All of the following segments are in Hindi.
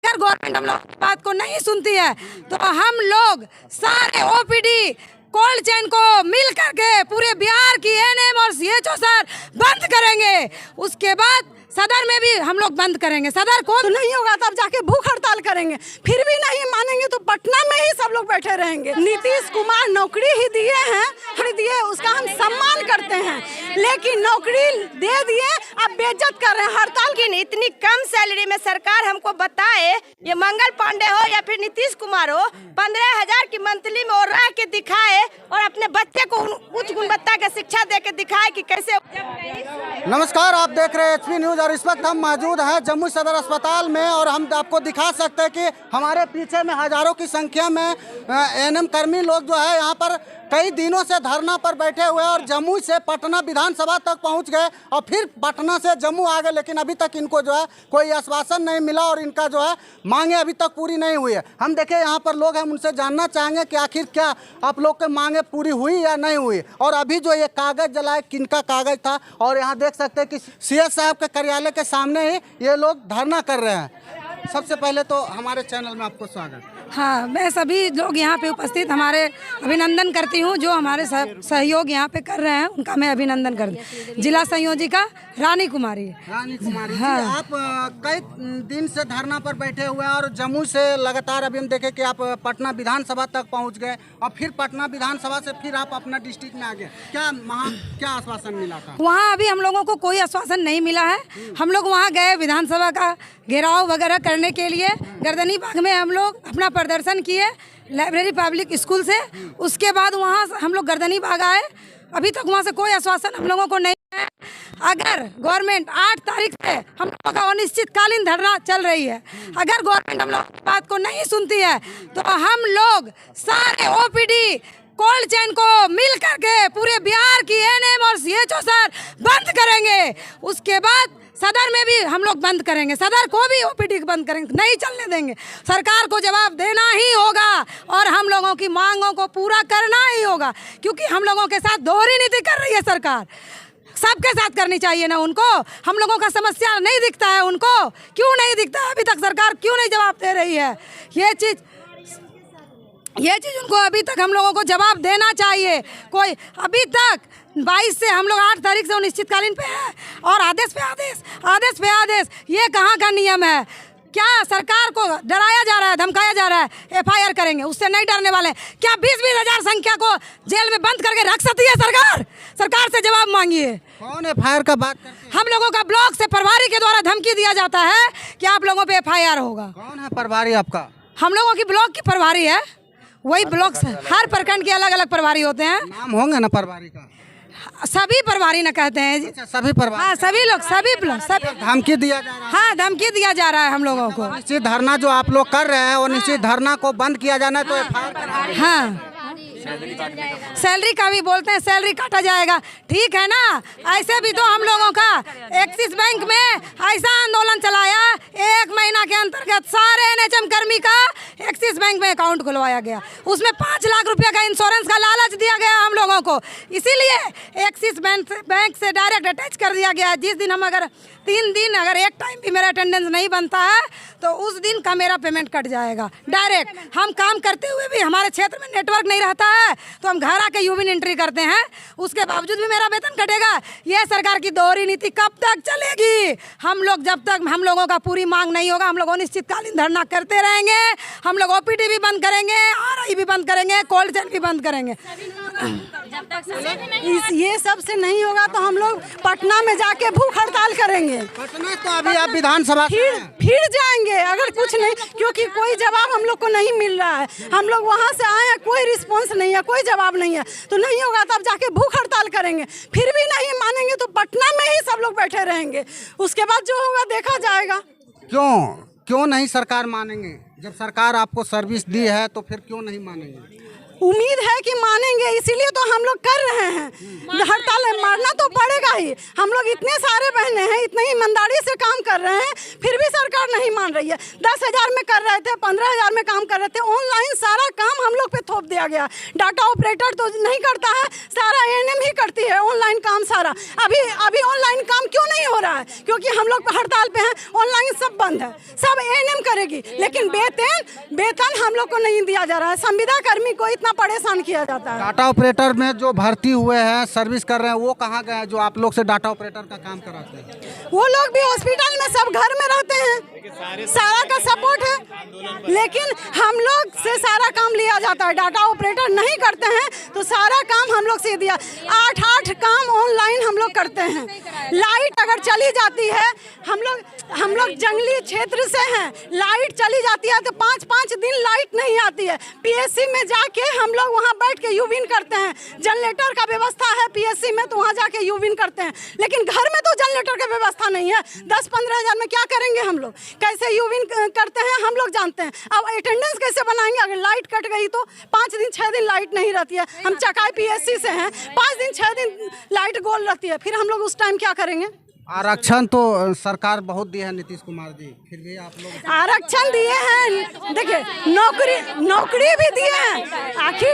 अगर गवर्नमेंट हम लोग बात को नहीं सुनती है तो हम लोग सारे ओपीडी कोल्ड चेन को मिल करके पूरे बिहार की एएनएम और सीएचओ सर बंद करेंगे। उसके बाद सदर में भी हम लोग बंद करेंगे। सदर को तो नहीं होगा तब जाके भूख हड़ताल करेंगे, फिर भी नहीं मानेंगे तो पटना में ही सब लोग बैठे रहेंगे। नीतीश कुमार नौकरी ही दिए हैं, दिए उसका हम सम्मान करते हैं, लेकिन नौकरी दे दिए अब बेइज्जत कर रहे हैं। हड़ताल की इतनी कम सैलरी में सरकार हमको बताए, ये मंगल पांडे हो या फिर नीतीश कुमार हो, 15,000 की मंथली में और रह के दिखाए और अपने बच्चे को उच्च गुणवत्ता की शिक्षा दे के दिखाए कि कैसे। नमस्कार, आप देख रहे हैं एचपी न्यूज और इस वक्त हम मौजूद हैं जम्मू सदर अस्पताल में और हम आपको दिखा सकते हैं कि हमारे पीछे में हजारों की संख्या में एएनएम कर्मी लोग जो है यहाँ पर कई दिनों से धरना पर बैठे हुए और जम्मू से पटना विधानसभा तक पहुँच गए और फिर पटना से जम्मू आ गए, लेकिन अभी तक इनको जो है कोई आश्वासन नहीं मिला और इनका जो है मांगे अभी तक पूरी नहीं हुई है। हम देखें यहाँ पर लोग हैं, उनसे जानना चाहेंगे कि आखिर क्या आप लोग के मांगे पूरी हुई या नहीं हुई। और अभी जो ये कागज़ जलाए, किनका कागज़ था, और यहाँ देख सकते हैं कि सीएस साहब के कार्यालय के सामने ही ये लोग धरना कर रहे हैं। सबसे पहले तो हमारे चैनल में आपको स्वागत। हाँ, मैं सभी लोग यहाँ पे उपस्थित हमारे अभिनंदन करती हूँ जो हमारे सहयोग यहाँ पे कर रहे हैं, उनका मैं अभिनंदन करती हूँ। जिला संयोजिका रानी कुमारी। हाँ। आप कई दिन से धरना पर बैठे हुए हैं और जम्मू से लगातार अभी हम देखे कि आप पटना विधानसभा तक पहुँच गए और फिर पटना विधानसभा से फिर आप अपना डिस्ट्रिक्ट में आ गए। क्या आश्वासन मिला था? वहाँ अभी हम लोगों को कोई आश्वासन नहीं मिला है। हम लोग वहाँ गए विधानसभा का घेराव वगैरह करने के लिए, गर्दनी बाग में हम लोग अपना प्रदर्शन किए लाइब्रेरी पब्लिक स्कूल से। उसके बाद वहाँ हम लोग गर्दनी बाग आए, अभी तक वहाँ से कोई आश्वासन हम लोगों को नहीं है। अगर गवर्नमेंट 8 तारीख से हम लोगों का अनिश्चितकालीन धरना चल रही है, अगर गवर्नमेंट हम लोग बात को नहीं सुनती है तो हम लोग सारे ओपीडी कोल्ड चेन को मिल करके पूरे बिहार की एएनएम और सीएचओ सर बंद करेंगे। उसके बाद सदर में भी हम लोग बंद करेंगे, सदर को भी ओपीडी बंद करेंगे, नहीं चलने देंगे। सरकार को जवाब देना ही होगा और हम लोगों की मांगों को पूरा करना ही होगा, क्योंकि हम लोगों के साथ दोहरी नीति कर रही है सरकार। सबके साथ करनी चाहिए ना उनको। हम लोगों का समस्या नहीं दिखता है उनको, क्यों नहीं दिखता है? अभी तक सरकार क्यों नहीं जवाब दे रही है? ये चीज़ उनको अभी तक हम लोगों को जवाब देना चाहिए। कोई अभी तक 22 से हम लोग 8 तारीख से अनिश्चितकालीन पे है और आदेश पे आदेश, ये कहाँ का नियम है? क्या सरकार को डराया जा रहा है, धमकाया जा रहा है? एफआईआर करेंगे, उससे नहीं डरने वाले। क्या 20-20 हजार संख्या को जेल में बंद करके रख सकती है सरकार? सरकार से जवाब मांगिए। कौन एफआईआर का बात करते हैं? हम लोगों का ब्लॉक से प्रभारी के द्वारा धमकी दिया जाता है कि आप लोगों पे एफआईआर होगा। कौन है प्रभारी आपका? हम लोगों की ब्लॉक की प्रभारी है, वही ब्लॉक से हर प्रखंड के अलग अलग प्रभारी होते हैं। नाम होंगे ना प्रभारी का? सभी प्रभारी न कहते हैं। अच्छा, सभी प्रभारी। हाँ, सभी लोग सभी धमकी दिया जा रहा है। हाँ, धमकी दिया जा रहा है हम लोगों को। निश्चित धरना जो आप लोग कर रहे हैं वो निश्चित धरना को बंद किया जाना है तो एफआईआर। हाँ, सैलरी का भी बोलते हैं, सैलरी काटा जाएगा। ठीक है ना? ऐसे भी तो हम लोगों का एक्सिस बैंक में ऐसा आंदोलन चलाया, 1 महीना के अंतर्गत सारे एनएचएम कर्मी का एक्सिस बैंक में अकाउंट खुलवाया गया, उसमें 5 लाख रुपया का इंश्योरेंस का लालच दिया गया हम लोगों को। इसीलिए एक्सिस बैंक से डायरेक्ट अटैच कर दिया गया। जिस दिन हम अगर 3 दिन अगर एक टाइम भी मेरा अटेंडेंस नहीं बनता है तो उस दिन का मेरा पेमेंट कट जाएगा डायरेक्ट। हम काम करते हुए भी हमारे क्षेत्र में नेटवर्क नहीं रहता है तो हम घर आके यूबिन एंट्री करते हैं, उसके बावजूद भी मेरा वेतन कटेगा। ये सरकार की दोहरी नीति कब तक चलेगी? हम लोग जब तक हम लोगों का पूरी मांग नहीं होगा, हम लोग अनिश्चितकालीन धरना करते रहेंगे। हम लोग ओपीडी भी बंद करेंगे, आरआई भी बंद करेंगे, कोल्ड चेन भी बंद करेंगे। ये सब से नहीं होगा तो हम लोग पटना में जाके भूख हड़ताल करेंगे। पटना तो अभी आप विधानसभा फिर जाएंगे अगर कुछ नहीं, क्योंकि कोई जवाब हम लोग को नहीं मिल रहा है। हम लोग वहाँ से आए हैं, कोई रिस्पॉन्स नहीं है, कोई जवाब नहीं है, तो नहीं होगा तब जाके भूख हड़ताल करेंगे। फिर भी नहीं मानेंगे तो पटना में ही सब लोग बैठे रहेंगे, उसके बाद जो होगा देखा जाएगा। क्यों नहीं सरकार मानेंगे? जब सरकार आपको सर्विस दी है तो फिर क्यों नहीं मानेंगे? उम्मीद है कि मानेंगे, इसीलिए तो हम लोग कर रहे हैं हड़ताल। मारना तो पड़ेगा ही। हम लोग इतने सारे बहने हैं, इतनी ईमानदारी से काम कर रहे हैं, फिर भी सरकार नहीं मान रही है। 10,000 में कर रहे थे, 15,000 में काम कर रहे थे, ऑनलाइन सारा काम हम लोग पे थोप दिया गया। डाटा ऑपरेटर तो नहीं करता है, सारा एएनएम ही करती है ऑनलाइन काम सारा। अभी ऑनलाइन काम क्यों नहीं हो रहा है? क्योंकि हम लोग हड़ताल पे हैं, ऑनलाइन सब बंद है, सब एएनएम करेगी, लेकिन वेतन हम लोग को नहीं दिया जा रहा है। संविदा कर्मी को इतना परेशान किया जाता है। डाटा ऑपरेटर में जो भर्ती हुए हैं, सर्विस कर रहे हैं, वो कहाँ गए हैं जो आप लोग से डाटा ऑपरेटर का काम कराते हैं? वो लोग भी हॉस्पिटल में सब घर में रहते हैं, सारा का सपोर्ट है, लेकिन हम लोग से सारा काम लिया जाता है। डाटा ऑपरेटर नहीं करते हैं तो सारा काम हम लोग से दिया। 8 काम ऑनलाइन हम लोग करते हैं। लाइट अगर चली जाती है, हम लोग जंगली क्षेत्र से हैं, लाइट चली जाती है तो 5-5 दिन लाइट नहीं आती है। पीएससी में जाके हम लोग वहाँ बैठ के यूविन करते हैं। जनरेटर का व्यवस्था है पीएससी में, तो वहाँ जाके यूविन करते हैं, लेकिन घर में तो जनरेटर का व्यवस्था नहीं है। 10-15 हज़ार में क्या करेंगे हम लोग? कैसे यूविन करते हैं हम लोग जानते हैं। अब अटेंडेंस कैसे बनाएंगे? अगर लाइट कट गई तो 5 दिन 6 दिन लाइट नहीं रहती है। हम चकाई पीएससी से हैं, 5 दिन 6 दिन लाइट गोल रहती है, फिर हम लोग उस टाइम क्या करेंगे? आरक्षण तो सरकार बहुत दी है नीतीश कुमार जी, फिर भी आप लोग आरक्षण दिए हैं। देखिए, नौकरी भी दिए हैं। आखिर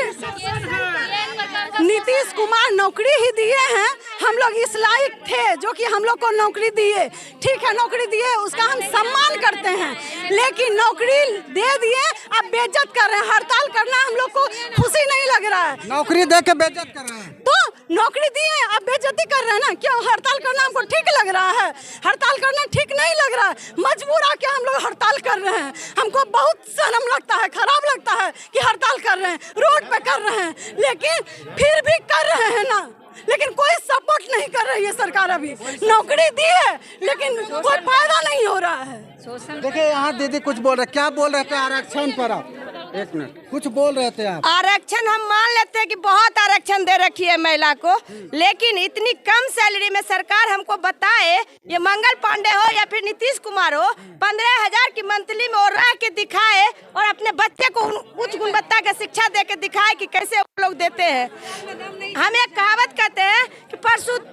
नीतीश कुमार नौकरी ही दिए हैं। हम लोग इस लायक थे जो कि हम लोग को नौकरी दिए, ठीक है, नौकरी दिए, उसका हम सम्मान करते हैं, लेकिन नौकरी दे दिए, अब बेइज्जत कर रहे हैं। हड़ताल करना हम लोग को खुशी नहीं लग रहा है। नौकरी दे के बेइज्जत कर रहे हैं, तो नौकरी दिए, अब बेइज्जती कर रहे हैं ना। क्यों हड़ताल करना हमको ठीक लग रहा है? हड़ताल करना ठीक नहीं लग रहा है। मजबूर आके हम लोग हड़ताल कर रहे हैं। हमको बहुत शर्म लगता है, खराब लगता है कि हड़ताल कर रहे हैं, रोड पे कर रहे हैं, लेकिन फिर भी कर रहे हैं ना। लेकिन कोई सपोर्ट नहीं कर रही है सरकार। अभी नौकरी दी है, लेकिन कोई फायदा नहीं हो रहा है। देखिए यहाँ दीदी कुछ बोल रहे, क्या बोल रहे थे आरक्षण पर? आप एक मिनट, कुछ बोल रहे थे आप। आरक्षण हम मान लेते हैं कि बहुत आरक्षण दे रखी है महिला को, लेकिन इतनी कम सैलरी में सरकार हमको बताए, ये मंगल पांडे हो या फिर नीतीश कुमार हो, 15,000 की मंथली में और रह के दिखाए और अपने बच्चे को उच्च गुणवत्ता की शिक्षा दे के दिखाए कि कैसे वो लोग देते हैं। हम एक कहावत कहते हैं कि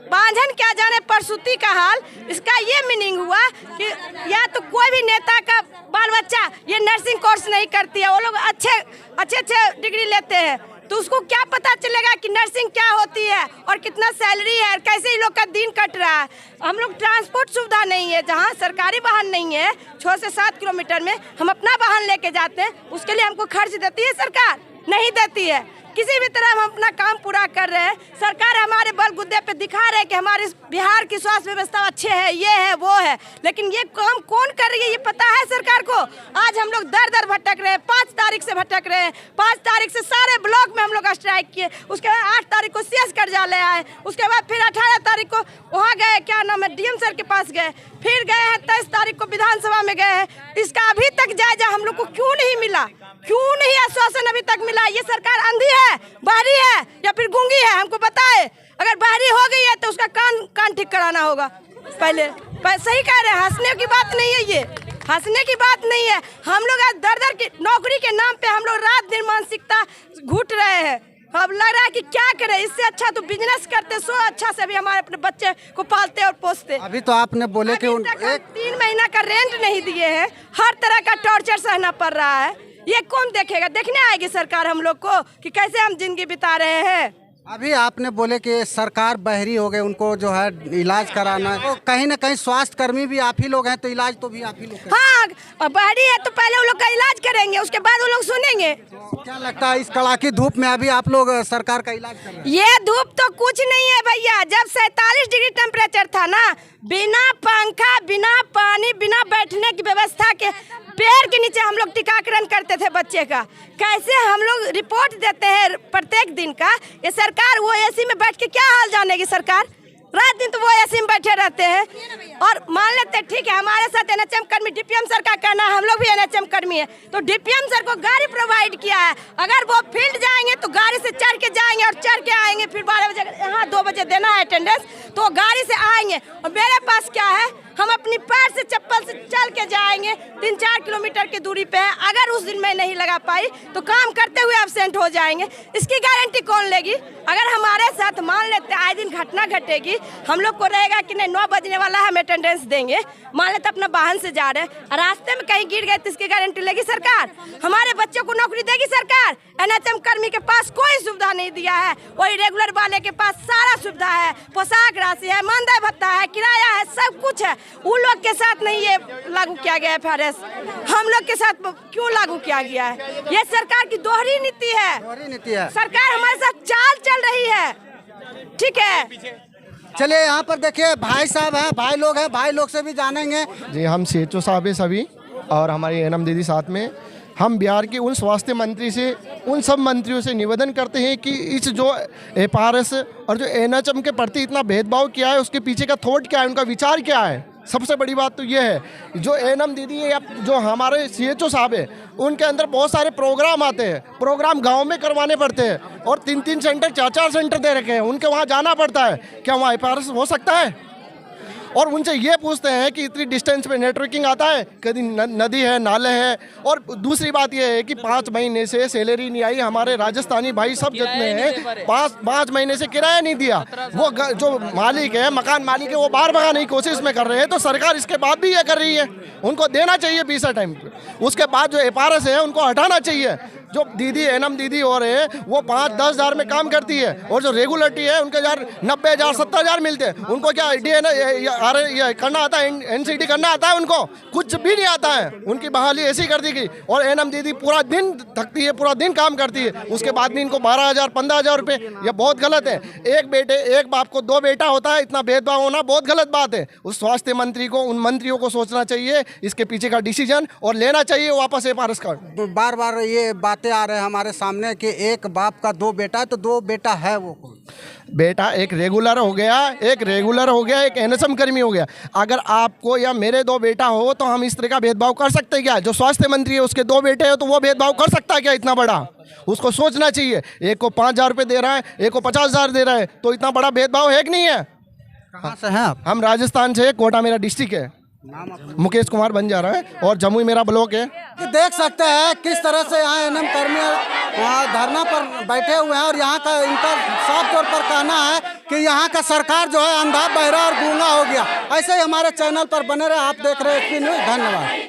बांझन क्या जाने प्रसूति का हाल। इसका ये मीनिंग हुआ कि या तो कोई भी नेता का बाल बच्चा ये नर्सिंग कोर्स नहीं करती है, वो लोग अच्छे डिग्री लेते हैं, तो उसको क्या पता चलेगा कि नर्सिंग क्या होती है और कितना सैलरी है, कैसे ही लोग का दिन कट रहा है। हम लोग ट्रांसपोर्ट सुविधा नहीं है, जहाँ सरकारी वाहन नहीं है, 6 से 7 किलोमीटर में हम अपना वाहन लेके जाते हैं, उसके लिए हमको खर्च देती है सरकार? नहीं देती है। किसी भी तरह हम अपना काम पूरा कर रहे हैं। सरकार हमारे बल गुद्दे पे दिखा रहे हैं कि हमारे बिहार की स्वास्थ्य व्यवस्था अच्छे है, ये है वो है, लेकिन ये काम कौन कर रही है ये पता है सरकार को? आज हम लोग दर भटक रहे हैं, 5 तारीख से भटक रहे हैं। 5 तारीख से सारे ब्लॉक में हम लोग स्ट्राइक किए, उसके बाद 8 तारीख को CS कार्यालय आए, उसके बाद फिर 18 तारीख को वहाँ गए, क्या नाम है, DM सर के पास गए, फिर गए हैं 23 तारीख को विधानसभा में गए हैं। इसका अभी तक जायजा हम लोग को क्यों नहीं मिला? क्यों नहीं आश्वासन अभी तक मिला? ये सरकार अंधी है, बहरी है या फिर गूंगी है? हमको बताए। अगर बहरी हो गई है तो उसका कान ठीक कराना होगा पहले। सही कह रहे हैं, हंसने की बात नहीं है, ये हंसने की बात नहीं है। हम लोग आज दर की नौकरी के नाम पे हम लोग रात दिन मानसिकता घुट रहे हैं। अब लग रहा है कि क्या करें, इससे अच्छा तो बिजनेस करते, सो अच्छा से भी हमारे अपने बच्चे को पालते और पोसते। अभी तो आपने बोले कि 3 महीना का रेंट नहीं दिए हैं, हर तरह का टॉर्चर सहना पड़ रहा है। ये कौन देखेगा? देखने आएगी सरकार हम लोग को कि कैसे हम जिंदगी बिता रहे हैं। अभी आपने बोले कि सरकार बहरी हो गए, उनको जो है इलाज कराना है, तो कहीं ना कहीं स्वास्थ्य कर्मी भी आप ही लोग हैं, तो इलाज तो भी आप ही लोग करेंगे। हाँ, बहरी है तो पहले वो लोग का इलाज करेंगे, उसके बाद वो लोग सुनेंगे। तो क्या लगता है इस कड़ाकी धूप में अभी आप लोग सरकार का इलाज कर रहे हैं? ये धूप तो कुछ नहीं है भैया। जब 47 डिग्री टेम्परेचर था ना, बिना पंखा, बिना पानी, बिना बैठने की व्यवस्था के पेड़ के नीचे हम लोग टीकाकरण करते थे बच्चे का। कैसे हम लोग रिपोर्ट देते हैं प्रत्येक दिन का। ये सरकार वो AC में बैठ के क्या हाल जानेगी सरकार? रात दिन तो वो AC में बैठे रहते हैं। और मान लेते हैं ठीक है, हमारे साथ NHM कर्मी, DPM सर का कहना है हम लोग भी NHM कर्मी है, तो DPM सर को गाड़ी प्रोवाइड किया है। अगर वो फील्ड जाएंगे तो गाड़ी से चढ़ के जाएंगे और चढ़ के आएंगे, फिर 12 बजे यहाँ 2 बजे देना है अटेंडेंस, तो गाड़ी से आएंगे। और मेरे पास क्या है, हम अपनी पैर से चप्पल से चल के जाएंगे, 3-4 किलोमीटर की दूरी पे है। अगर उस दिन मैं नहीं लगा पाई तो काम करते हुए एब्सेंट हो जाएंगे। इसकी गारंटी कौन लेगी? अगर हमारे साथ मान लेते आए दिन घटना घटेगी, हम लोग को रहेगा कि नहीं 9 बजने वाला है, हम अटेंडेंस देंगे। मान लेते अपना वाहन से जा रहे हैं, रास्ते में कहीं गिर गए तो इसकी गारंटी लेगी सरकार? हमारे बच्चों को नौकरी देगी सरकार? एनएचएम कर्मी के पास कोई सुविधा नहीं दिया है, वही रेगुलर वाले के पास सारा सुविधा है, पोशाक राशि है, मानदेय भत्ता है, किराया है, सब कुछ है। उन लोग के साथ नहीं ये लागू किया गया है FRS, हम लोग के साथ क्यों लागू किया गया है? ये सरकार की दोहरी नीति है। सरकार हमारे साथ चाल चल रही है, ठीक है। चलिए यहाँ पर देखिए भाई साहब हैं, भाई लोग से भी जानेंगे। जी हम CHO साहब हैं सभी, और हमारी एनएम दीदी साथ में। हम बिहार के उन स्वास्थ्य मंत्री से, उन सब मंत्रियों से निवेदन करते हैं कि इस जो FRS और जो NHM के प्रति इतना भेदभाव किया है, उसके पीछे का थॉट क्या है, उनका विचार क्या है। सबसे बड़ी बात तो ये है, जो एनएम दीदी है या जो हमारे CHO साहब है, उनके अंदर बहुत सारे प्रोग्राम आते हैं। प्रोग्राम गांव में करवाने पड़ते हैं और 3-3 सेंटर 4-4 सेंटर दे रखे हैं, उनके वहाँ जाना पड़ता है। क्या वहाँ FRS हो सकता है? और उनसे ये पूछते हैं कि इतनी डिस्टेंस पे नेटवर्किंग आता है, कभी नदी है, नाले हैं। और दूसरी बात ये है कि 5 महीने से सैलरी नहीं आई। हमारे राजस्थानी भाई सब जितने हैं 5 महीने से किराया नहीं दिया। वो जो मालिक है, मकान मालिक है, वो बाहर भगाने की कोशिश में कर रहे हैं। तो सरकार इसके बाद भी ये कर रही है, उनको देना चाहिए बीसा टाइम पे। उसके बाद जो FRS है उनको हटाना चाहिए। जो दीदी एनएम दीदी हो रहे हैं वो 5-10 हज़ार में काम करती है, और जो रेगुलरिटी है उनके 90,000 70,000 मिलते हैं। उनको क्या ये करना आता है, NCT करना आता है? उनको कुछ भी नहीं आता है। उनकी बहाली ऐसी कर दी गई। और एनएम दीदी पूरा दिन थकती है, पूरा दिन काम करती है, उसके बाद भी इनको 12,000 15,000 रुपये। ये बहुत गलत है। एक बाप को 2 बेटा होता है, इतना भेदभाव होना बहुत गलत बात है। उस स्वास्थ्य मंत्री को, उन मंत्रियों को सोचना चाहिए इसके पीछे का डिसीजन और लेना चाहिए वापस FRS का। बार बार ये बातें आ रहे हैं हमारे सामने कि एक बाप का 2 बेटा है, तो 2 बेटा है वो कौन? बेटा एक रेगुलर हो गया, एक NHM कर्मी हो गया। अगर आपको या मेरे 2 बेटा हो तो हम इस तरह का भेदभाव कर सकते हैं क्या? जो स्वास्थ्य मंत्री है उसके 2 बेटे हो तो वो भेदभाव कर सकता है क्या इतना बड़ा? उसको सोचना चाहिए। एक को 5,000 रुपये दे रहा है, एक को 50,000 दे रहा है, तो इतना बड़ा भेदभाव है कि नहीं है? कहाँ से हैं आप? हम राजस्थान से, कोटा मेरा डिस्ट्रिक्ट है, मुकेश कुमार बंजारा है, और जमुई मेरा ब्लॉक है। देख सकते हैं किस तरह से यहाँ एनएम कर्मी वहाँ धरना पर बैठे हुए हैं, और यहाँ का इनका साफ तौर पर कहना है कि यहाँ का सरकार जो है अंधा, बहरा और गूंगा हो गया। ऐसे ही हमारे चैनल पर बने रहे। आप देख रहे हैं SP न्यूज़। धन्यवाद।